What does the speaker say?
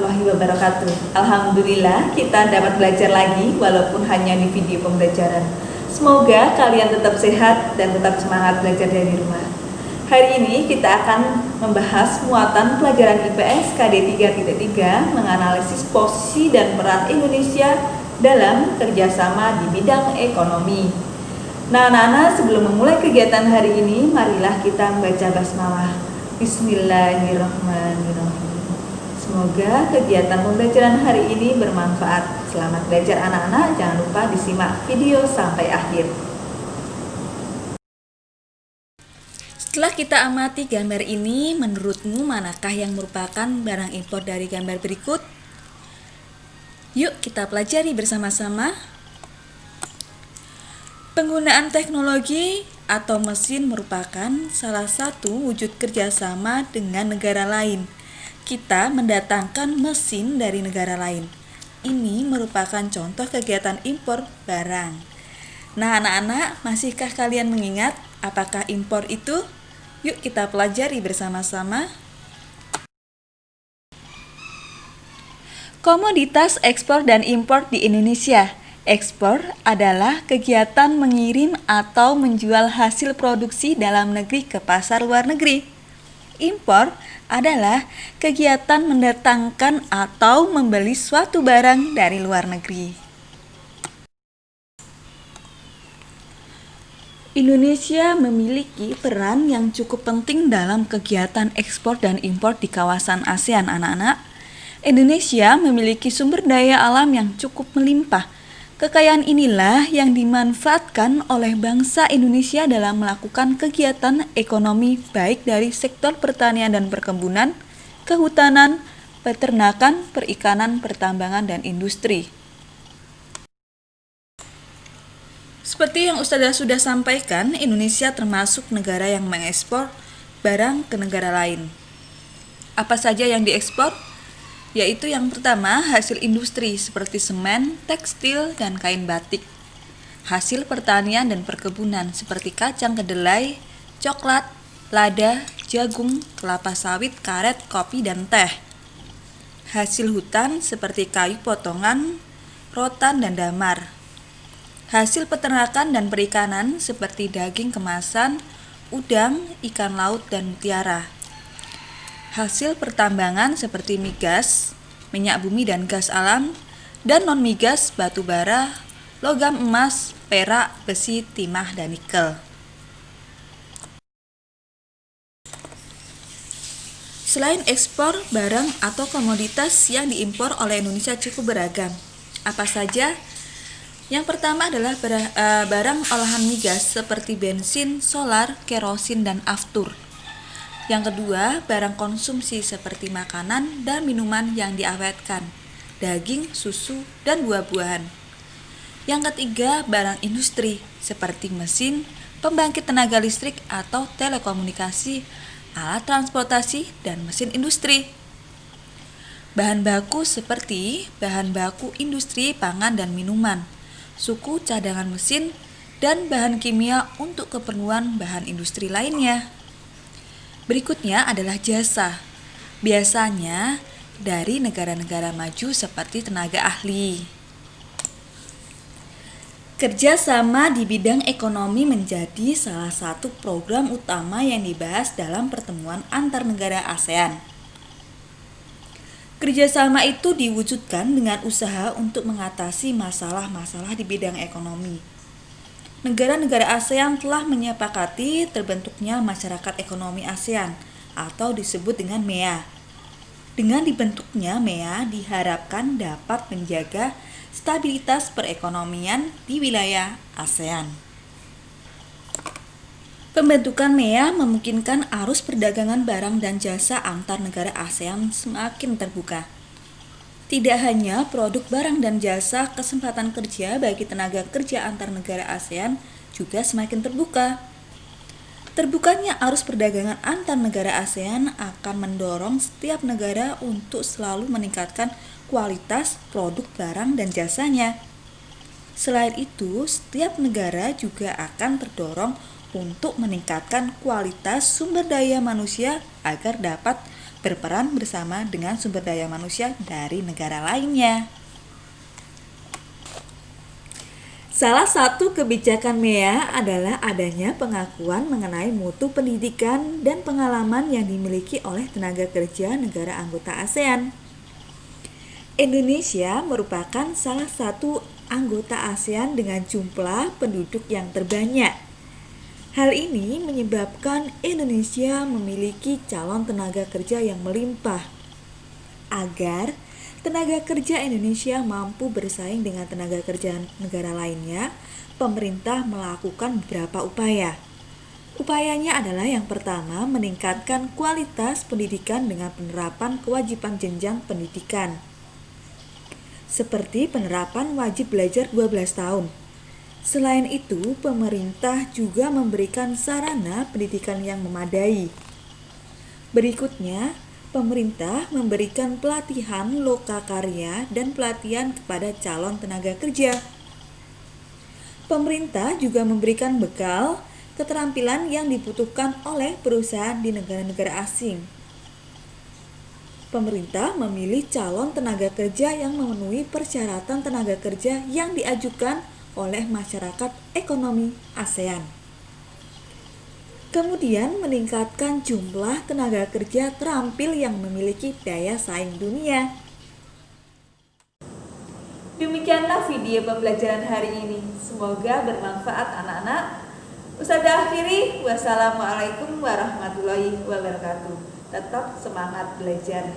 warahmatullahi wabarakatuh. Alhamdulillah kita dapat belajar lagi walaupun hanya di video pembelajaran. Semoga kalian tetap sehat dan tetap semangat belajar dari rumah. Hari ini kita akan membahas muatan pelajaran IPS KD 3.3 menganalisis posisi dan peran Indonesia dalam kerjasama di bidang ekonomi. Nah anak-anak, sebelum memulai kegiatan hari ini, marilah kita membaca basmalah. Bismillahirrahmanirrahim. Semoga kegiatan pembelajaran hari ini bermanfaat. Selamat belajar anak-anak, jangan lupa disimak video sampai akhir. Setelah kita amati gambar ini, menurutmu manakah yang merupakan barang impor dari gambar berikut? Yuk kita pelajari bersama-sama. Penggunaan teknologi atau mesin merupakan salah satu wujud kerjasama dengan negara lain. Kita mendatangkan mesin dari negara lain. Ini merupakan contoh kegiatan impor barang. Nah anak-anak, masihkah kalian mengingat apakah impor itu? Yuk kita pelajari bersama-sama. Komoditas ekspor dan impor di Indonesia. Ekspor adalah kegiatan mengirim atau menjual hasil produksi dalam negeri ke pasar luar negeri. Impor adalah kegiatan mendatangkan atau membeli suatu barang dari luar negeri. Indonesia memiliki peran yang cukup penting dalam kegiatan ekspor dan impor di kawasan ASEAN, anak-anak. Indonesia memiliki sumber daya alam yang cukup melimpah. Kekayaan inilah yang dimanfaatkan oleh bangsa Indonesia dalam melakukan kegiatan ekonomi baik dari sektor pertanian dan perkebunan, kehutanan, peternakan, perikanan, pertambangan, dan industri. Seperti yang Ustazah sudah sampaikan, Indonesia termasuk negara yang mengekspor barang ke negara lain. Apa saja yang diekspor? Yaitu yang pertama, hasil industri seperti semen, tekstil, dan kain batik. Hasil pertanian dan perkebunan seperti kacang kedelai, coklat, lada, jagung, kelapa sawit, karet, kopi, dan teh. Hasil hutan seperti kayu potongan, rotan, dan damar. Hasil peternakan dan perikanan seperti daging kemasan, udang, ikan laut, dan mutiara. Hasil pertambangan seperti migas, minyak bumi dan gas alam, dan non-migas, batu bara, logam emas, perak, besi, timah, dan nikel. Selain ekspor, barang atau komoditas yang diimpor oleh Indonesia cukup beragam. Apa saja? Yang pertama adalah barang olahan migas seperti bensin, solar, kerosin, dan aftur. Yang kedua, barang konsumsi seperti makanan dan minuman yang diawetkan, daging, susu, dan buah-buahan. Yang ketiga, barang industri seperti mesin, pembangkit tenaga listrik atau telekomunikasi, alat transportasi, dan mesin industri. Bahan baku seperti bahan baku industri pangan dan minuman, suku cadangan mesin, dan bahan kimia untuk keperluan bahan industri lainnya. Berikutnya adalah jasa, biasanya dari negara-negara maju seperti tenaga ahli. Kerjasama di bidang ekonomi menjadi salah satu program utama yang dibahas dalam pertemuan antar negara ASEAN. Kerjasama itu diwujudkan dengan usaha untuk mengatasi masalah-masalah di bidang ekonomi. Negara-negara ASEAN telah menyepakati terbentuknya Masyarakat Ekonomi ASEAN atau disebut dengan MEA. Dengan dibentuknya MEA diharapkan dapat menjaga stabilitas perekonomian di wilayah ASEAN. Pembentukan MEA memungkinkan arus perdagangan barang dan jasa antar negara ASEAN semakin terbuka. Tidak hanya produk barang dan jasa, kesempatan kerja bagi tenaga kerja antar negara ASEAN juga semakin terbuka. Terbukanya arus perdagangan antar negara ASEAN akan mendorong setiap negara untuk selalu meningkatkan kualitas produk barang dan jasanya. Selain itu, setiap negara juga akan terdorong untuk meningkatkan kualitas sumber daya manusia agar dapat berperan bersama dengan sumber daya manusia dari negara lainnya. Salah satu kebijakan MEA adalah adanya pengakuan mengenai mutu pendidikan dan pengalaman yang dimiliki oleh tenaga kerja negara anggota ASEAN. Indonesia merupakan salah satu anggota ASEAN dengan jumlah penduduk yang terbanyak. Hal ini menyebabkan Indonesia memiliki calon tenaga kerja yang melimpah. Agar tenaga kerja Indonesia mampu bersaing dengan tenaga kerja negara lainnya, pemerintah melakukan beberapa upaya. Upayanya adalah yang pertama, meningkatkan kualitas pendidikan dengan penerapan kewajiban jenjang pendidikan. Seperti penerapan wajib belajar 12 tahun. Selain itu, pemerintah juga memberikan sarana pendidikan yang memadai. Berikutnya, pemerintah memberikan pelatihan lokakarya dan pelatihan kepada calon tenaga kerja. Pemerintah juga memberikan bekal keterampilan yang dibutuhkan oleh perusahaan di negara-negara asing. Pemerintah memilih calon tenaga kerja yang memenuhi persyaratan tenaga kerja yang diajukan oleh masyarakat ekonomi ASEAN. Kemudian meningkatkan jumlah tenaga kerja terampil yang memiliki daya saing dunia. Demikianlah video pembelajaran hari ini. Semoga bermanfaat anak-anak. Ustazah akhiri, wassalamualaikum warahmatullahi wabarakatuh. Tetap semangat belajar.